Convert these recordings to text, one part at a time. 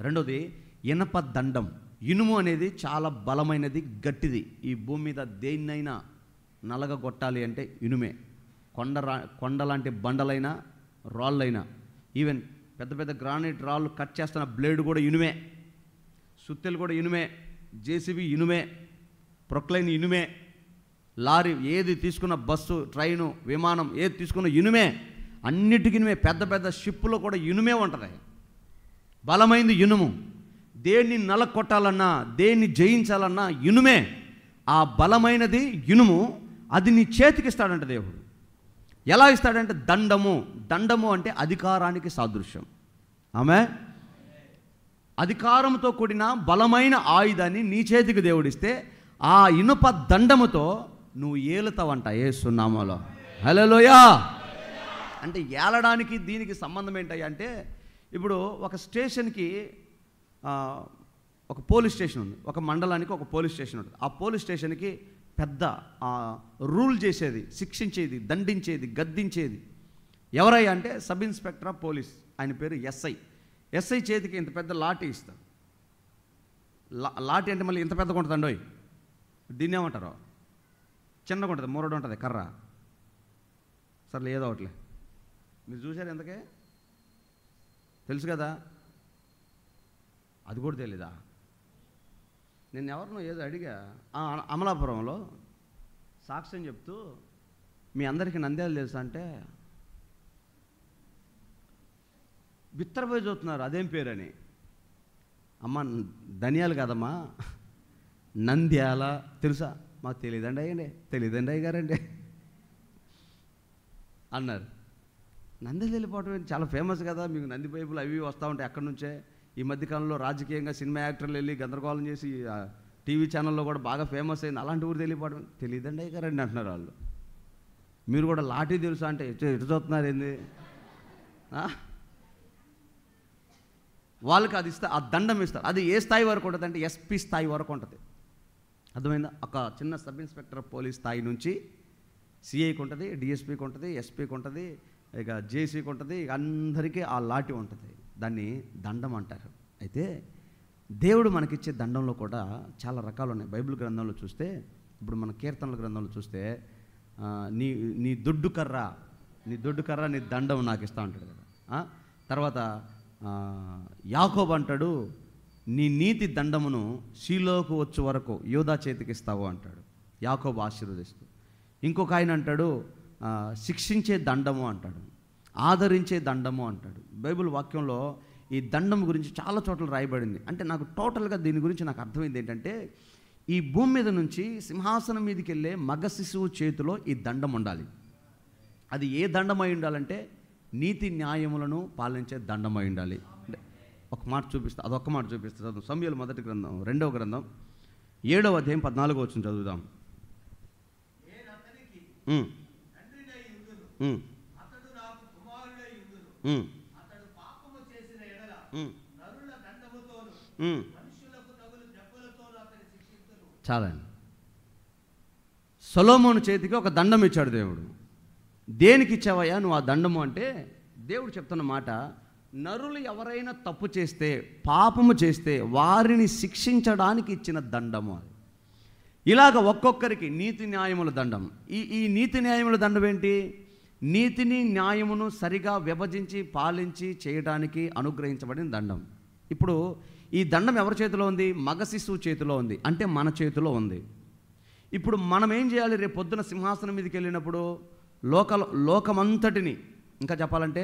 రెండోది ఇనప దండం. ఇనుము అనేది చాలా బలమైనది, గట్టిది. ఈ భూమి మీద దేన్నైనా నలగగొట్టాలి అంటే ఇనుమే. కొండ లాంటి బండలైనా రాళ్ళైనా, ఈవెన్ పెద్ద పెద్ద గ్రానైట్ రాళ్ళు కట్ చేస్తున్న బ్లేడ్ కూడా ఇనుమే, సుత్తెలు కూడా ఇనుమే, జేసీబీ ఇనుమే, ప్రొక్లైన్ ఇనుమే, లారీ ఏది తీసుకున్న, బస్సు, ట్రైను, విమానం ఏది తీసుకున్న ఇనుమే, అన్నిటికీ ఇనుమే. పెద్ద పెద్ద షిప్పులో కూడా ఇనుమే ఉంటుంది. బలమైంది ఇనుము. దేన్ని నలకొట్టాలన్నా, దేన్ని జయించాలన్నా ఇనుమే. ఆ బలమైనది ఇనుము, అది నీ చేతికి ఇస్తాడంట దేవుడు. ఎలా ఇస్తాడంటే దండము. దండము అంటే అధికారానికి సాదృశ్యం. ఆమె అధికారంతో కూడిన బలమైన ఆయుధాన్ని నీ చేతికి దేవుడిస్తే ఆ ఇనుప దండముతో నువ్వు ఏలుతావంట యేసు నామములో. హల్లెలూయా. అంటే ఏలడానికి దీనికి సంబంధం ఏంటయ్యా అంటే, ఇప్పుడు ఒక స్టేషన్కి ఒక పోలీస్ స్టేషన్ ఉంది, ఒక మండలానికి ఒక పోలీస్ స్టేషన్ ఉంటుంది. ఆ పోలీస్ స్టేషన్కి పెద్ద రూల్ చేసేది, శిక్షించేది, దండించేది, గద్దించేది ఎవరయ్యా అంటే సబ్ ఇన్స్పెక్టర్ ఆఫ్ పోలీస్. ఆయన పేరు ఎస్ఐ. ఎస్ఐ చేతికి ఇంత పెద్ద లాఠీ ఇస్తారు. లాఠీ అంటే మళ్ళీ ఇంత పెద్దగా ఉంటుందండి. దీన్ని ఏమంటారు? చిన్నగా ఉంటుంది, మూరడు ఉంటుంది, కర్ర. సర్లే ఏదో ఒకట్లే. మీరు చూశారు ఎంతకే? తెలుసు కదా? అది కూడా తెలీదా? నేను ఎవరినో ఏదో అడిగా అమలాపురంలో సాక్ష్యం చెప్తూ, మీ అందరికీ నంద్యాల తెలుసా అంటే బిత్తరపోయి చూస్తున్నారు అదేం పేరని. అమ్మ ధనియాలు కదమ్మా, నంద్యాల తెలుసా? మాకు తెలియదండి అయ్యండి, తెలియదండి అయ్యగారండి అన్నారు. నంద్యాల వెళ్ళిపోవటం చాలా ఫేమస్ కదా, మీకు నంది పైపులు అవి వస్తూ ఉంటాయి అక్కడి నుంచే. ఈ మధ్యకాలంలో రాజకీయంగా సినిమా యాక్టర్లు వెళ్ళి గందరగోళం చేసి టీవీ ఛానల్లో కూడా బాగా ఫేమస్ అయింది. అలాంటి ఊరు తెలియపోవడం, తెలియదండి అయ్యగారండి అంటున్నారు వాళ్ళు. మీరు కూడా లాఠీ తెలుసా అంటే ఎటు చూస్తున్నారు ఏంది? వాళ్ళకి అది ఇస్తా, ఆ దండం ఇస్తారు. అది ఏ స్థాయి వరకు ఉంటుంది అంటే ఎస్పీ స్థాయి వరకు ఉంటుంది. అర్థమైందా? ఒక చిన్న సబ్ ఇన్స్పెక్టర్ పోలీస్ స్థాయి నుంచి సిఐకి ఉంటుంది, డిఎస్పీకి ఉంటుంది, ఎస్పీకి ఉంటుంది, ఇక జేసీకి ఉంటుంది, ఇక అందరికీ ఆ లాఠీ ఉంటుంది. దాన్ని దండం అంటారు. అయితే దేవుడు మనకిచ్చే దండంలో కూడా చాలా రకాలు ఉన్నాయి. బైబిల్ గ్రంథంలో చూస్తే, ఇప్పుడు మన కీర్తనల గ్రంథంలో చూస్తే నీ దొడ్డు కర్ర నీ దండం నాకు ఇస్తా ఉంటాడు కదా. తర్వాత యాకోబు అంటాడు, నీ నీతి దండమును షీలోకు వచ్చే వరకు యోధా చేతికి ఇస్తావు అంటాడు, యాకోబు ఆశీర్వదిస్తూ. ఇంకొక ఆయన అంటాడు శిక్షించే దండము అంటాడు, ఆదరించే దండము అంటాడు. బైబిల్ వాక్యంలో ఈ దండం గురించి చాలా చోట్ల రాయబడింది. అంటే నాకు టోటల్గా దీని గురించి నాకు అర్థమైంది ఏంటంటే, ఈ భూమి మీద నుంచి సింహాసనం మీదకి వెళ్ళే మగ శిశువు చేతిలో ఈ దండం ఉండాలి. అది ఏ దండమై ఉండాలంటే నీతి న్యాయములను పాలించే దండమై ఉండాలి. ఒక మాట చూపిస్తా, అదొక్క మాట చూపిస్తా. చదువు సమూయేలు మొదటి గ్రంథం 2వ గ్రంథం 7వ అధ్యాయం 14వ వచనం చదువుదాం. చాలండి. సొలొమోను చేతికి ఒక దండం ఇచ్చాడు దేవుడు. దేనికి ఇచ్చావయ్యా నువ్వు ఆ దండము అంటే, దేవుడు చెప్తున్న మాట, నరులు ఎవరైనా తప్పు చేస్తే, పాపము చేస్తే వారిని శిక్షించడానికి ఇచ్చిన దండము అది. ఇలాగ ఒక్కొక్కరికి నీతి న్యాయముల దండం. ఈ నీతి న్యాయముల దండం ఏంటి? నీతిని న్యాయమును సరిగా విభజించి పాలించి చేయడానికి అనుగ్రహించబడిన దండం. ఇప్పుడు ఈ దండం ఎవరి చేతిలో ఉంది? మగ శిశువు చేతిలో ఉంది, అంటే మన చేతిలో ఉంది. ఇప్పుడు మనం ఏం చేయాలి? రేపు పొద్దున సింహాసనం మీదకి వెళ్ళినప్పుడు లోకమంతటిని, ఇంకా చెప్పాలంటే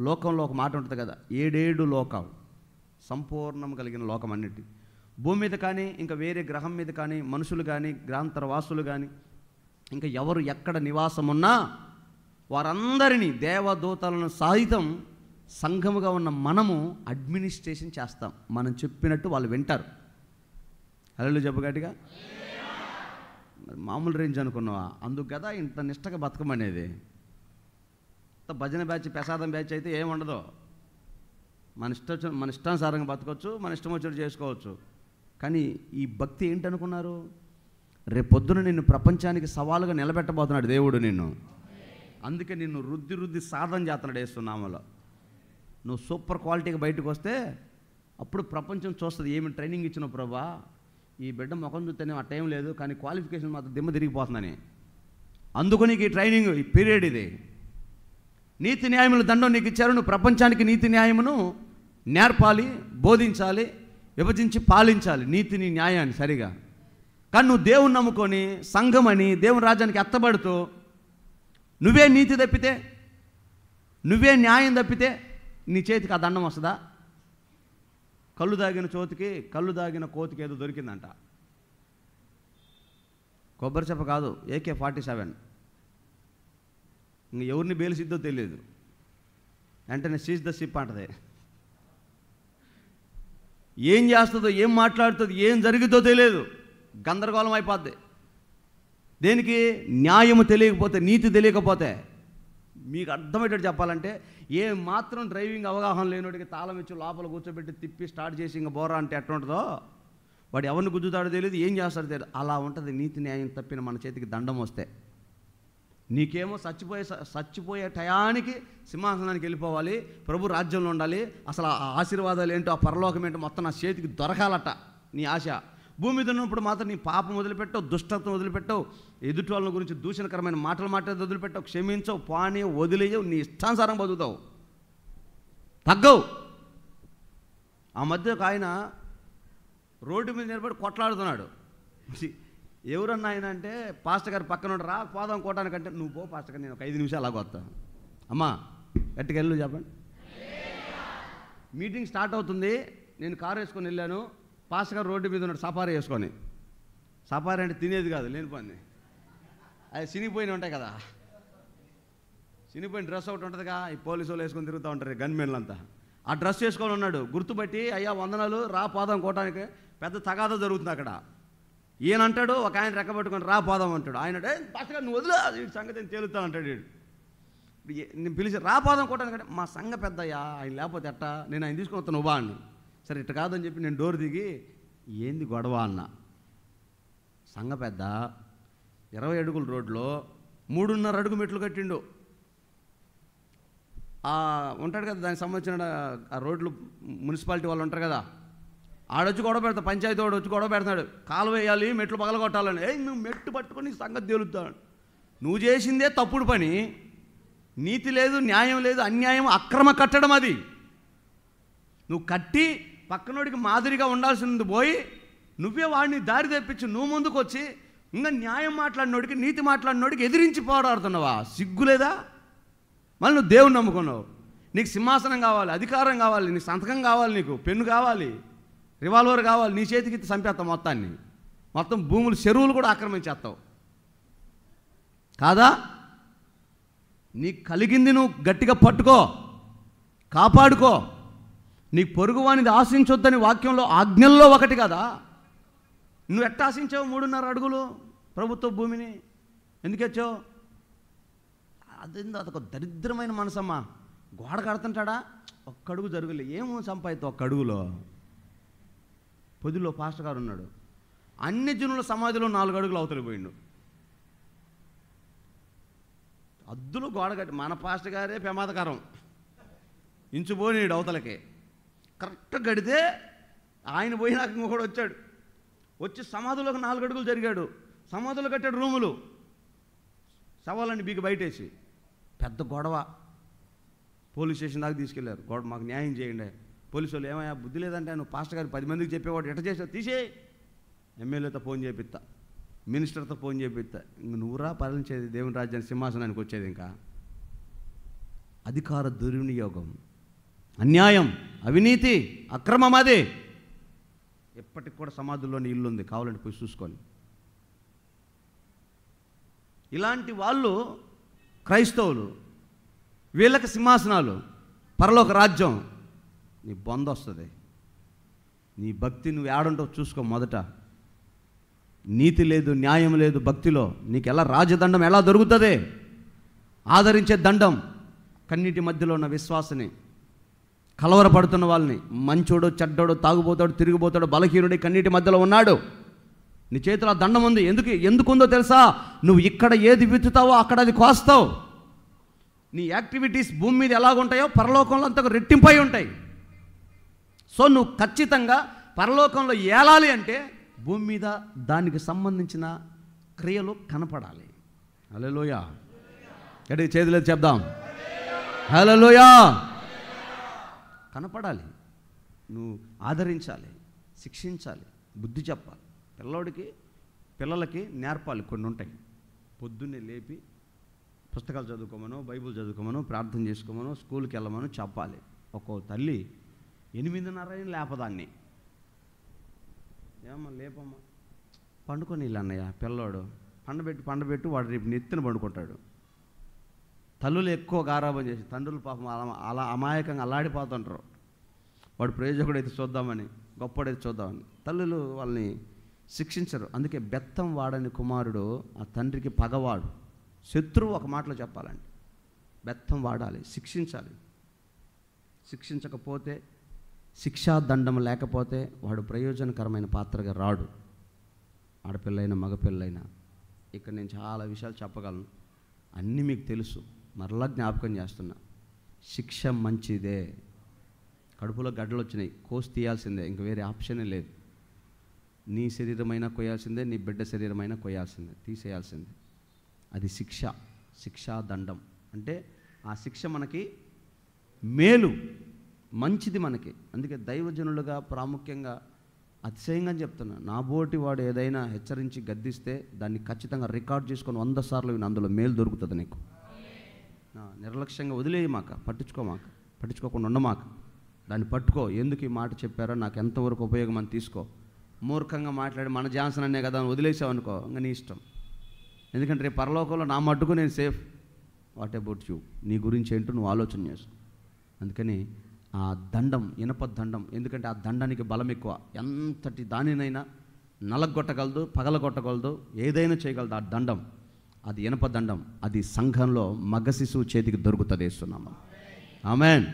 లోకంలో ఒక మాట ఉంటుంది కదా, 7 లోకాలు సంపూర్ణం కలిగిన లోకం అన్నిటి, భూమి మీద కానీ ఇంకా వేరే గ్రహం మీద కానీ మనుషులు కానీ గ్రాంతరవాసులు కానీ ఇంకా ఎవరు ఎక్కడ నివాసం ఉన్నా వారందరినీ, దేవదూతలను సహితం సంఘముగా ఉన్న మనము అడ్మినిస్ట్రేషన్ చేస్తాం. మనం చెప్పినట్టు వాళ్ళు వింటారు. హల్లెలూయా చెప్పు గట్టిగా. మామూలు రేంజ్ అనుకున్నావా? అందుకు కదా ఇంత నిష్టగా బతకమనేది. భజన బ్యాచ్, ప్రసాదం బ్యాచ్ అయితే ఏముండదు. మన ఇష్టానుసారంగా బతకొచ్చు, మన ఇష్టం వచ్చేది చేసుకోవచ్చు. కానీ ఈ భక్తి ఏంటనుకున్నారు? రేపొద్దున నిన్ను ప్రపంచానికి సవాలుగా నిలబెట్టబోతున్నాడు దేవుడు నిన్ను. అందుకే నిన్ను రుద్ది సాధన చేస్తున్నాడు యేసు నామములో. నువ్వు సూపర్ క్వాలిటీగా బయటకు వస్తే అప్పుడు ప్రపంచం చూస్తుంది, ఏమి ట్రైనింగ్ ఇచ్చిన ప్రభా, ఈ బిడ్డ ముఖం చూస్తేనే ఆ టైం లేదు, కానీ క్వాలిఫికేషన్ మాత్రం దిమ్మ తిరిగిపోతుందని. అందుకు నీకు ఈ ట్రైనింగ్, ఈ పీరియడ్ ఇది. నీతి న్యాయముల దండం నీకు ఇచ్చారు, నువ్వు ప్రపంచానికి నీతి న్యాయమును నేర్పాలి, బోధించాలి, విభజించి పాలించాలి నీతిని, న్యాయాన్ని సరిగా. కానీ నువ్వు దేవుని నమ్ముకొని సంఘమని దేవుని రాజ్యానికి ఎత్తబడుతూ నువ్వే నీతి తప్పితే, నువ్వే న్యాయం తప్పితే నీ చేతికి ఆ దండం వస్తుందా? కళ్ళు దాగిన కోతికి ఏదో దొరికిందంట. కొబ్బరి చెప్ప కాదు, AK-47. ఇంక ఎవరిని బేలిసిద్దో తెలియదు, వెంటనే సీజ్ ద షిప్ అంటది. ఏం చేస్తుందో, ఏం మాట్లాడుతుందో, ఏం జరిగిద్దో తెలియదు, గందరగోళం అయిపోద్ది. దేనికి? న్యాయము తెలియకపోతే, నీతి తెలియకపోతే. మీకు అర్థమయ్యేటట్టు చెప్పాలంటే, ఏ మాత్రం డ్రైవింగ్ అవగాహన లేనివాడికి తాళం ఇచ్చి లోపల కూర్చోబెట్టి తిప్పి స్టార్ట్ చేసి ఇంకా బోరా అంటే ఎట్లా ఉంటుందో, వాడు ఎవరిని గుద్దుతాడో తెలియదు, ఏం చేస్తాడో తెలియదు. అలా ఉంటుంది నీతి న్యాయం తప్పిన మన చేతికి దండం వస్తే. నీకేమో చచ్చిపోయే టయానికి సింహాసనానికి వెళ్ళిపోవాలి, ప్రభు రాజ్యంలో ఉండాలి, అసలు ఆ ఆశీర్వాదాలు ఏంటో, ఆ పరలోకం ఏంటో మొత్తం నా చేతికి దొరకాలట నీ ఆశ. భూమి మీద ఉన్నప్పుడు మాత్రం నీ పాపం వదిలిపెట్టవు, దుష్టత్వం వదిలిపెట్టవు, ఎదుటి వాళ్ళ గురించి దూషణకరమైన మాటలు మాట్లాడి వదిలిపెట్టవు, క్షమించవు, పాని వదిలేయవు, నీ ఇష్టానుసారం బతుకుతావు, తగ్గవు. ఆ మధ్య ఒక ఆయన రోడ్డు మీద నిలబడి కొట్లాడుతున్నాడు. ఎవరన్నా ఆయన అంటే పాస్టర్ గారు పక్కన రా పోదాం కోటానికంటే, నువ్వు పో పాస్టర్ గారు, నేను ఒక 5 నిమిషాలు అలాగ వస్తా. అమ్మా గట్టిగా వెళ్ళు చెప్పండి. మీటింగ్ స్టార్ట్ అవుతుంది, నేను కారు వేసుకొని వెళ్ళాను, పాస్టర్ గారు రోడ్డు మీద ఉన్నాడు సఫారీ వేసుకొని. సఫారీ అంటే తినేది కాదు, లేని పని, అది చినిగిపోయిన ఉంటాయి కదా, చినిగిపోయిన డ్రెస్ ఒకటి ఉంటుందిగా, ఈ పోలీసు వాళ్ళు వేసుకొని తిరుగుతూ ఉంటారు గన్మెన్లు అంతా. ఆ డ్రెస్ వేసుకొని ఉన్నాడు, గుర్తుపట్టి అయ్యా వందనాలు రా పోదాం కోటానికి, పెద్ద తగాదా జరుగుతుంది అక్కడ. ఈయన అంటాడు, ఒక ఆయన రెక్కబట్టుకొని రా పోదాం అంటాడు, ఆయన పాస్టర్ గారు నువ్వు వదిలే వీడి సంగతి నేను తేలుతా అంటాడు. నేను పిలిచి రా పోదాం కోటానికంటే, మా సంఘ పెద్ద అయ్యా, ఆయన లేకపోతే ఎట్టా, నేను ఆయన తీసుకొని వస్తాను నువ్వా అని. సరే ఇట్ట కాదని చెప్పి నేను డోర్ దిగి ఏంది గొడవ అన్న. సంఘ పెద్ద 20 అడుగుల రోడ్లో 3.5 అడుగు మెట్లు కట్టిండు. ఉంటాడు కదా దానికి సంబంధించిన ఆ రోడ్లు మున్సిపాలిటీ వాళ్ళు ఉంటారు కదా, ఆడొచ్చి గొడవ పెడతాడు, పంచాయతీ వాడు వచ్చి గొడవ పెడతాడు, కాలు వేయాలి, మెట్లు పగలగొట్టాలని. నువ్వు మెట్టు పట్టుకొని సంగతి తేలుతాడు. నువ్వు చేసిందే తప్పుడు పని, నీతి లేదు, న్యాయం లేదు, అన్యాయం, అక్రమ కట్టడం అది. నువ్వు కట్టి పక్కనోడికి మాదిరిగా ఉండాల్సింది పోయి నువ్వే వాడిని దారి తెప్పించి నువ్వు ముందుకు వచ్చి ఇంకా న్యాయం మాట్లాడినోడికి, నీతి మాట్లాడినోడికి ఎదిరించి పోరాడుతున్నావా? సిగ్గులేదా? మళ్ళీ నువ్వు దేవుని నమ్ముకున్నావు, నీకు సింహాసనం కావాలి, అధికారం కావాలి, నీకు సంతకం కావాలి, నీకు పెన్ను కావాలి, రివాల్వర్ కావాలి, నీ చేతికి చంపేస్తావు మొత్తాన్ని, మొత్తం భూములు చెరువులు కూడా ఆక్రమించేస్తావు కాదా? నీకు కలిగింది నువ్వు గట్టిగా పట్టుకో, కాపాడుకో. నీకు పొరుగువానిది ఆశించొద్దని వాక్యంలో ఆజ్ఞల్లో ఒకటి కదా. నువ్వు ఎట్ట ఆశించావు 3.5 అడుగులు ప్రభుత్వ భూమిని? ఎందుకు వచ్చావు? అదొక దరిద్రమైన మనసమ్మా. గోడ కడుతుంటాడా, ఒక్క అడుగు జరుగులే, ఏమో సంపాదితో ఒక్క అడుగులో. పొదిలో పాస్టర్ గారు ఉన్నాడు, అన్ని జనుల సమాధిలో 4 అడుగులు అవతలి పోయిండు. అద్దులు గోడ కట్టి, మన పాస్టర్ గారే ప్రమాదకరం, ఇంచుపోనీడు అవతలకి. కరెక్ట్గా గడితే ఆయన పోయినాక ఇంకొకడు వచ్చాడు, వచ్చి సమాధులకు 4 అడుగులు జరిగాడు, సమాధులు కట్టాడు రూములు, శవాలన్నీ బీగి బయటేసి. పెద్ద గొడవ, పోలీస్ స్టేషన్ దాకా తీసుకెళ్లారు. గొడవ, మాకు న్యాయం చేయండి. పోలీసు వాళ్ళు ఏమయ్యా బుద్ధి లేదంటే, నువ్వు పాస్టర్ గారు 10 మందికి చెప్పేవాడు ఎట్ట చేసావు, తీసే, ఎమ్మెల్యేతో ఫోన్ చేపిస్తా, మినిస్టర్తో ఫోన్ చేపిస్తా, ఇంక నువ్వురా పాలించేది దేవుని రాజ్యాన్ని, సింహాసనానికి వచ్చేది. ఇంకా అధికార దుర్వినియోగం, అన్యాయం, అవినీతి, అక్రమం అది ఎప్పటికి కూడా సమాధుల్లోని ఇల్లు ఉంది, కావాలంటే పోయి చూసుకొని. ఇలాంటి వాళ్ళు క్రైస్తవులు, వీళ్ళకి సింహాసనాలు, పరలోక రాజ్యం. నీ బొంద వస్తుంది. నీ భక్తి నువ్వు ఏడుంటావు చూసుకో. మొదట నీతి లేదు, న్యాయం లేదు భక్తిలో, నీకు ఎలా రాజదండం ఎలా దొరుకుతుంది? ఆదరించే దండం కన్నీటి మధ్యలో ఉన్న విశ్వాసని, కలవరపడుతున్న వాళ్ళని, మంచోడు చెడ్డోడు, తాగుపోతాడు, తిరిగిపోతాడు, బలహీనుడి కన్నీటి మధ్యలో ఉన్నాడు, నీ చేతిలో దండం ఉంది. ఎందుకుందో తెలుసా? నువ్వు ఇక్కడ ఏది విత్తుతావో అక్కడ అది కోస్తావు. నీ యాక్టివిటీస్ భూమి మీద ఎలాగుంటాయో పరలోకంలో అంతకు రెట్టింపై ఉంటాయి. సో నువ్వు ఖచ్చితంగా పరలోకంలో ఏలాలి అంటే భూమి మీద దానికి సంబంధించిన క్రియలు కనపడాలి. హల్లెలూయా. గట్టిగా చేతులెత్తి చెప్దాం, హల్లెలూయా. కనపడాలి. నువ్వు ఆదరించాలి, శిక్షించాలి, బుద్ధి చెప్పాలి. పిల్లలకి నేర్పాలి. కొన్ని ఉంటాయి. పొద్దున్నే లేపి పుస్తకాలు చదువుకోమను, బైబిల్ చదువుకోమను, ప్రార్థన చేసుకోమను, స్కూల్కి వెళ్ళమను చెప్పాలి. ఒక్కో తల్లి 8:30 లేపదాన్ని. ఏమమ్మా లేపమ్మా, పండుకొని అన్నయ్య పిల్లోడు పండబెట్టు వాడు రేపు నెత్తిన పండుకుంటాడు. తల్లులు ఎక్కువ గారాబం చేసి తండ్రులు పాపం అలా అమాయకంగా అల్లాడిపోతుంటారు. వాడు ప్రయోజకుడైతే చూద్దామని, గొప్పడైతే చూద్దామని తల్లులు వాళ్ళని శిక్షించరు. అందుకే బెత్తం వాడని కుమారుడు ఆ తండ్రికి పగవాడు, శత్రువు. ఒక మాటలో చెప్పాలండి, బెత్తం వాడాలి, శిక్షించాలి. శిక్షించకపోతే, శిక్షాదండం లేకపోతే వాడు ప్రయోజనకరమైన పాత్రగా రాడు. ఆడపిల్లైనా మగపిల్లైనా. ఇక్కడ నేను చాలా విషయాలు చెప్పగలను, అన్నీ మీకు తెలుసు. మరలా జ్ఞాపకం చేస్తున్నా, శిక్ష మంచిదే. కడుపులో గడ్డలు వచ్చినాయి, కోసి తీయాల్సిందే, ఇంక వేరే ఆప్షనే లేదు. నీ శరీరమైనా కొయ్యాల్సిందే, నీ బిడ్డ శరీరమైనా కొయ్యాల్సిందే, తీసేయాల్సిందే. అది శిక్షాదండం. అంటే ఆ శిక్ష మనకి మేలు, మంచిది మనకి. అందుకే దైవజనులుగా ప్రాముఖ్యంగా అతిశయంగా చెప్తున్నా, నా బోటి వాడు ఏదైనా హెచ్చరించి గద్దిస్తే దాన్ని ఖచ్చితంగా రికార్డ్ చేసుకొని 100 సార్లు విని అందులో మేలు దొరుకుతుంది నీకు. నిర్లక్ష్యంగా వదిలేయమాక, పట్టించుకోకుండా ఉండమాక. దాన్ని పట్టుకో. ఎందుకు ఈ మాట చెప్పారో, నాకు ఎంతవరకు ఉపయోగం అని తీసుకో. మూర్ఖంగా మాట్లాడి మన జాన్సన్ అనే కదా అని వదిలేసావనుకో, ఇంకా నీ ఇష్టం. ఎందుకంటే రేపు పరలోకంలో నా మట్టుకు నేను సేఫ్. What about you? నీ గురించి ఏంటో నువ్వు ఆలోచన చేసుకో. అందుకని ఆ దండం, ఇనప దండం, ఎందుకంటే ఆ దండానికి బలం ఎక్కువ. ఎంతటి దానినైనా నలగొట్టగలదు, పగలగొట్టగలదు, ఏదైనా చేయగలదు. ఆ దండం, అది ఇనప దండం. అది సంఘంలో మగ శిశువు చేతికి దొరుకుతుంది. వేస్తున్నాము. ఆమేన్.